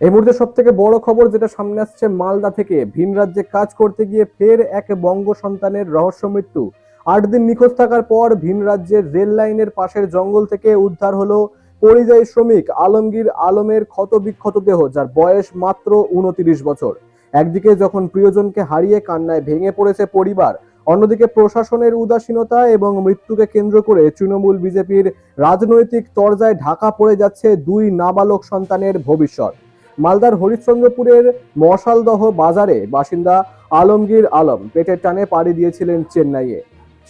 এই মুহূর্তে সব থেকে বড় খবর যেটা সামনে আসছে মালদা থেকে, ভিন রাজ্যে কাজ করতে গিয়ে ফের এক বঙ্গ সন্তানের রহস্য মৃত্যু। 8 দিন নিখোঁজ থাকার পর ভিন রাজ্যের রেল লাইনের পাশের জঙ্গল থেকে উদ্ধার হলো পরিযায়ী শ্রমিক আলমগীর আলমের ক্ষত বিক্ষত দেহ, যার বয়স মাত্র 29 বছর। একদিকে যখন প্রিয়জনকে হারিয়ে কান্নায় ভেঙে পড়েছে পরিবার, অন্যদিকে প্রশাসনের উদাসীনতা এবং মৃত্যুকে কেন্দ্র করে তৃণমূল বিজেপির রাজনৈতিক তরজায় ঢাকা পড়ে যাচ্ছে দুই নাবালক সন্তানের ভবিষ্যৎ। মালদার হরিশ্চন্দ্রপুরের মশালদহ বাজারে বাসিন্দা আলমগীর আলম পেটের টানে পাড়ি দিয়েছিলেন চেন্নাইয়ে।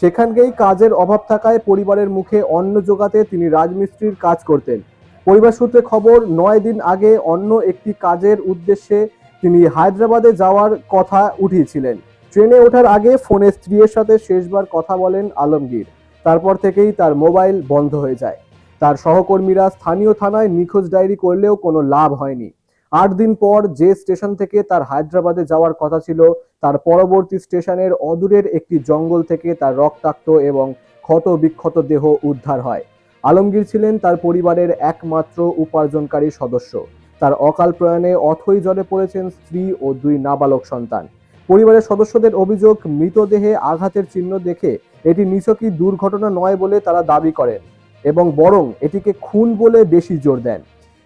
সেখানকেই কাজের অভাব থাকায় পরিবারের মুখে অন্ন জোগাতে তিনি রাজমিস্ত্রির কাজ করতেন। পরিবার সূত্রে খবর, 9 দিন আগে অন্য একটি কাজের উদ্দেশ্যে তিনি হায়দ্রাবাদে যাওয়ার কথা উঠিয়েছিলেন। ট্রেনে ওঠার আগে ফোনে স্ত্রীর সাথে শেষবার কথা বলেন আলমগীর। তারপর থেকেই তার মোবাইল বন্ধ হয়ে যায়। তার সহকর্মীরা স্থানীয় থানায় নিখোঁজ ডায়েরি করলেও কোনো লাভ হয়নি। 8 দিন পর যে স্টেশন থেকে তার হায়দ্রাবাদে যাওয়ার কথা ছিল, তার পরবর্তী স্টেশনের অদূরের একটি জঙ্গল থেকে তার রক্তাক্ত এবং ক্ষত বিক্ষত দেহ উদ্ধার হয়। আলমগীর ছিলেন তার পরিবারের একমাত্র উপার্জনকারী সদস্য। তার অকাল প্রয়াণে অথই জলে পড়েছেন স্ত্রী ও দুই নাবালক সন্তান। পরিবারের সদস্যদের অভিযোগ, মৃতদেহে আঘাতের চিহ্ন দেখে এটি নিছকই দুর্ঘটনা নয় বলে তারা দাবি করেন এবং বরং এটিকে খুন বলে বেশি জোর দেন।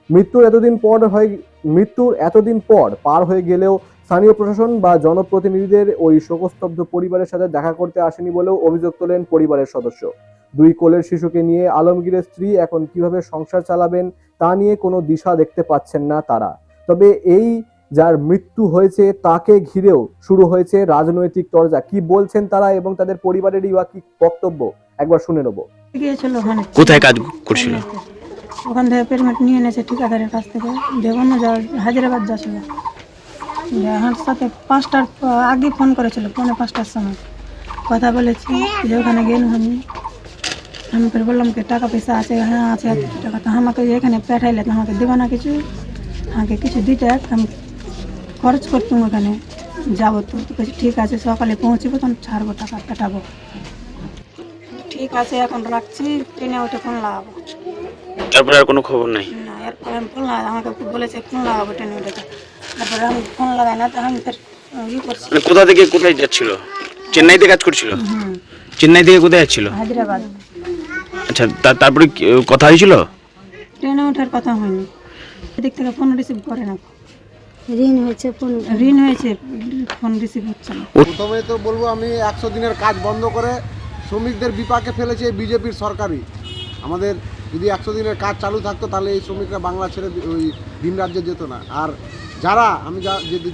মৃত্যুর এতদিন পর পার হয়ে গেলেও স্থানীয় প্রশাসন বা জনপ্রতিনিধিদের ওই শোকস্তব্ধ পরিবারের সাথে দেখা করতে আসেনি বলেও অভিযোগ তোলেন পরিবারের সদস্য। দুই কোলের শিশুকে নিয়ে আলমগীরের স্ত্রী এখন কিভাবে সংসার চালাবেন তা নিয়ে কোনো দিশা দেখতে পাচ্ছেন না তারা। তবে এই যার মৃত্যু হয়েছে তাকে ঘিরেও শুরু হয়েছে রাজনৈতিক তরজা। কি বলছেন তারা এবং তাদের পরিবারেরই বা কি বক্তব্য, একবার শুনে নেব। গিয়েছিল ওখানে, কোথায় কাজ করছিল? ওখান থেকে পেমেন্ট নিয়ে এনেছে ঠিকাদারের কাছ থেকে, দেবনা যাওয়ার হায়দ্রাবাদ যাচ্ছিল। আমার সাথে 5টার আগে ফোন করেছিল, 4:45টার সময় কথা বলেছি যে ওখানে গেলাম আমি ফের বললাম কি টাকা পয়সা আছে? হ্যাঁ আছে টাকা। তো আমাকে এখানে পাঠাইলে তো আমাকে দেবে না কিছু, আমাকে কিছু দিতে, আমি খরচ করতাম ওখানে যাবো। তো কিছু ঠিক আছে, সকালে পৌঁছবো তখন ছাড়বো, টাকা পাঠাবো। ঠিক আছে এখন রাখছি, ট্রেনে উঠে ফোন লাগাবো। তারপরে আর কোনো খবর নাই? না, এরপরে আমি ফোন লাগাই, আমাকে বলেছে ফোন লাগাবো ট্রেনে উঠে। তারপরে আমি ফোন লাগাই না, তো আমি ফের করছি। মানে কোথা থেকে কোথায় যাচ্ছিল? চেন্নাইতে কাজ করছিল? চেন্নাই থেকে কোথায় যাচ্ছিল? হায়দ্রাবাদ। আচ্ছা, তারপরে কথা হয়েছিল? ট্রেনে ওঠার কথা হয়নি, এদিক থেকে ফোন রিসিভ করে না। ঋণ হয়েছে, ঋণ হয়েছে, ফোন রিসিভ হচ্ছে না। প্রথমে তো বলবো, আমি 100 দিনের কাজ বন্ধ করে শ্রমিকদের বিপাকে ফেলেছে বিজেপির সরকারই। আমাদের যদি 100 দিনের কাজ চালু থাকতো তাহলে এই শ্রমিকরা বাংলা ছেড়ে ওই ভিন রাজ্যে যেত না। আর যারা আমি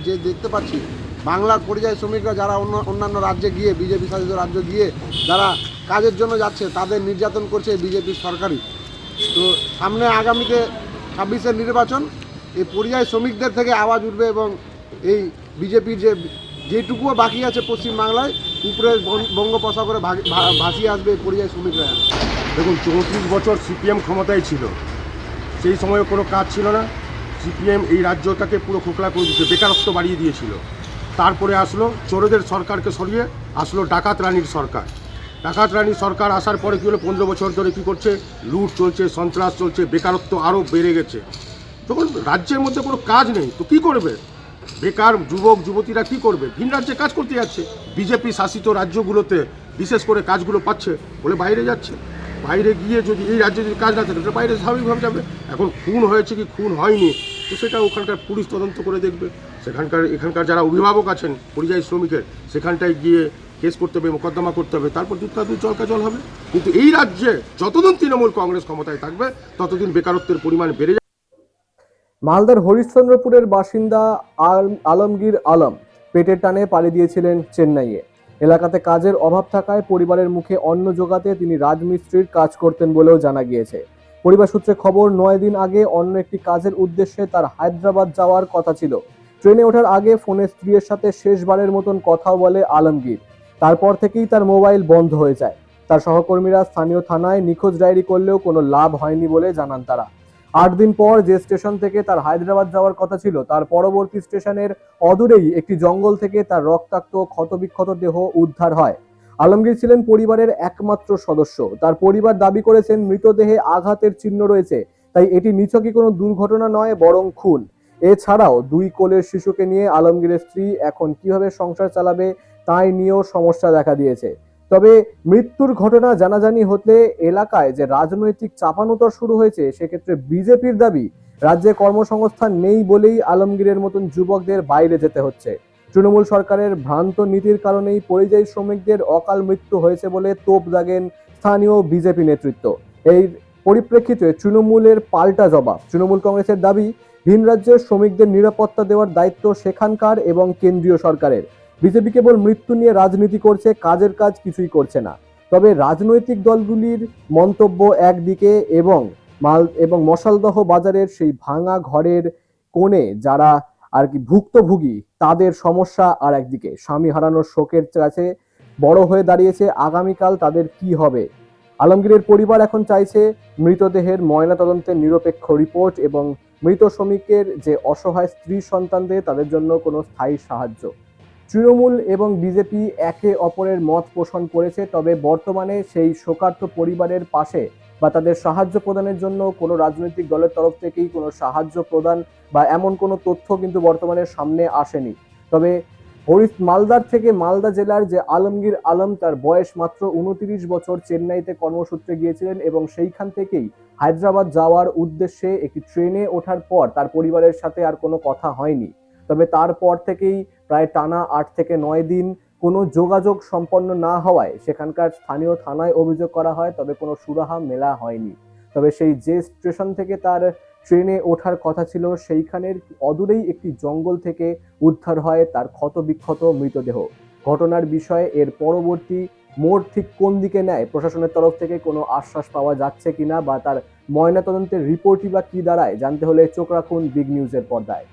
যে দেখতে পাচ্ছি, বাংলার পরিযায়ী শ্রমিকরা যারা অন্যান্য রাজ্যে গিয়ে, বিজেপি শাসিত রাজ্যে গিয়ে যারা কাজের জন্য যাচ্ছে, তাদের নির্যাতন করছে বিজেপির সরকারই। তো সামনে আগামীতে 26-এর নির্বাচন, এই পরিযায়ী শ্রমিকদের থেকে আওয়াজ উঠবে এবং এই বিজেপির যেটুকুও বাকি আছে পশ্চিমবাংলায়, উপরে বঙ্গোপসাগরে ভাসিয়ে আসবে এই পরিযায়ী শ্রমিকরা। দেখুন, 34 বছর সিপিএম ক্ষমতায় ছিল, সেই সময়ে কোনো কাজ ছিল না। সিপিএম এই রাজ্যটাকে পুরো খোকলা করে দিয়েছে, বেকারত্ব বাড়িয়ে দিয়েছিল। তারপরে আসলো চোরদের সরকারকে সরিয়ে আসলো ডাকাত রানীর সরকার। ডাকাত রানীর সরকার আসার পরে কী হলো, 15 বছর ধরে কী করছে, লুট চলছে, সন্ত্রাস চলছে, বেকারত্ব আরও বেড়ে গেছে। তখন রাজ্যের মধ্যে কোনো কাজ নেই, তো কী করবে বেকার যুবক যুবতীরা? কী করবে? ভিন রাজ্যে কাজ করতে যাচ্ছে। বিজেপি শাসিত রাজ্যগুলোতে বিশেষ করে কাজগুলো পাচ্ছে বলে বাইরে যাচ্ছে। বাইরে গিয়ে যদি এই রাজ্যে যদি কাজ না থাকে, তো বাইরে স্বাভাবিকভাবে যাবে। এখন খুন হয়েছে কি খুন হয়নি, তো সেটা ওখানকার পুলিশ তদন্ত করে দেখবে। এখানকার যারা অভিভাবক আছেন পরিযায়ী শ্রমিকের, সেখানটায় গিয়ে কেস করতে হবে, মোকদ্দমা করতে হবে, তারপর দুধ জলকা জল হবে। কিন্তু এই রাজ্যে যতদিন তৃণমূল কংগ্রেস ক্ষমতায় থাকবে, ততদিন বেকারত্বের পরিমাণ বেড়ে যাবে। মালদার হরিশ্চন্দ্রপুরের বাসিন্দা আলমগীর আলম পেটের টানে পাড়ি দিয়েছিলেন চেন্নাইয়ে। এলাকাতে কাজের অভাব থাকায় পরিবারের মুখে অন্ন জোগাতে তিনি রাজমিস্ত্রির কাজ করতেন বলেও জানা গিয়েছে। পরিবার সূত্রে খবর, 9 দিন আগে অন্য একটি কাজের উদ্দেশ্যে তার হায়দ্রাবাদ যাওয়ার কথা ছিল। ট্রেনে ওঠার আগে ফোনে স্ত্রীর সাথে শেষবারের মতন কথাও বলে আলমগীর। তারপর থেকেই তার মোবাইল বন্ধ হয়ে যায়। তার সহকর্মীরা স্থানীয় থানায় নিখোঁজ ডায়েরি করলেও কোনো লাভ হয়নি বলে জানান তারা। 8 দিন পর যে স্টেশন থেকে তার হায়দ্রাবাদ যাওয়ার কথা ছিল, তার পরবর্তী স্টেশনের অদূরেই একটি জঙ্গল থেকে তার রক্তাক্ত ক্ষতবিক্ষত দেহ উদ্ধার হয়। আলমগীর ছিলেন পরিবারের একমাত্র সদস্য। তার পরিবার দাবি করেছেন মৃতদেহে আঘাতের চিহ্ন রয়েছে, তাই এটি নিছকই কোনো দুর্ঘটনা নয় বরং খুন। এছাড়াও 2 কোলের শিশুকে নিয়ে আলমগীরের স্ত্রী এখন কিভাবে সংসার চালাবে তাই নিয়েও সমস্যা দেখা দিয়েছে। তবে মৃত্যুর ঘটনা জানাজানি হতে এলাকায় যে রাজনৈতিক চাপানোতর শুরু হয়েছে, সেক্ষেত্রে বিজেপির দাবি রাজ্যে কর্মসংস্থান নেই বলেই আলমগীরের মতন যুবকদের বাইরে যেতে হচ্ছে। তৃণমূল সরকারের ভ্রান্ত নীতির কারণেই পরিযায়ী শ্রমিকদের অকাল মৃত্যু হয়েছে বলে তোপ দাগেন স্থানীয় বিজেপি নেতৃত্ব। এই পরিপ্রেক্ষিতে তৃণমূলের পাল্টা জবাব। তৃণমূল কংগ্রেসের দাবি ভিন রাজ্যের শ্রমিকদের নিরাপত্তা দেওয়ার দায়িত্ব সেখানকার এবং কেন্দ্রীয় সরকারের। বিজেপি কেবল মৃত্যু নিয়ে রাজনীতি করছে, কাজের কাজ কিছুই করছে না। তবে রাজনৈতিক দলগুলির মন্তব্য একদিকে এবং মশালদহ বাজারের সেই ভাঙা ঘরের কোণে যারা আর কি ভুক্তভোগী তাদের সমস্যা আর একদিকে। স্বামী হারানোর শোকের কাছে বড় হয়ে দাঁড়িয়েছে আগামীকাল তাদের কি হবে। আলমগীরের পরিবার এখন চাইছে মৃতদেহের ময়নাতদন্তের নিরপেক্ষ রিপোর্ট এবং মৃত শ্রমিকের যে অসহায় স্ত্রী সন্তানদের তাদের জন্য কোনো স্থায়ী সাহায্য। তৃণমূল এবং বিজেপি একে অপরের মত পোষণ করেছে, তবে বর্তমানে সেই শোকার্ত পরিবারের পাশে বা তাদের সাহায্য প্রদানের জন্য কোনো রাজনৈতিক দলের তরফ থেকেই কোনো সাহায্য প্রদান বা এমন কোনো তথ্য কিন্তু বর্তমানে সামনে আসেনি। তবে মালদার থেকে মালদা জেলার যে আলমগীর আলম, তার বয়স মাত্র 29 বছর, চেন্নাইতে কর্মসূত্রে গিয়েছিলেন এবং সেইখান থেকেই হায়দ্রাবাদ যাওয়ার উদ্দেশ্যে একটি ট্রেনে ওঠার পর তার পরিবারের সাথে আর কোনো কথা হয়নি। তবে তারপর থেকেই প্রায় টানা 8 থেকে 9 দিন কোনো যোগাযোগ সম্পন্ন না হওয়ায় সেখানকার স্থানীয় থানায় অভিযোগ করা হয়, তবে কোনো সুরাহা মেলা হয়নি। তবে সেই যে স্টেশন থেকে তার ট্রেনে ওঠার কথা ছিল, সেইখানের অদূরেই একটি জঙ্গল থেকে উদ্ধার হয় তার ক্ষতবিক্ষত মৃতদেহ। ঘটনার বিষয়ে এর পরবর্তী মোড় ঠিক কোন দিকে নেয়, প্রশাসনের তরফ থেকে কোনো আশ্বাস পাওয়া যাচ্ছে কিনা বা তার ময়নাতদন্তের রিপোর্টই বা কি দাঁড়ায়, জানতে হলে চোখ রাখুন বিগ নিউজের পর্দায়।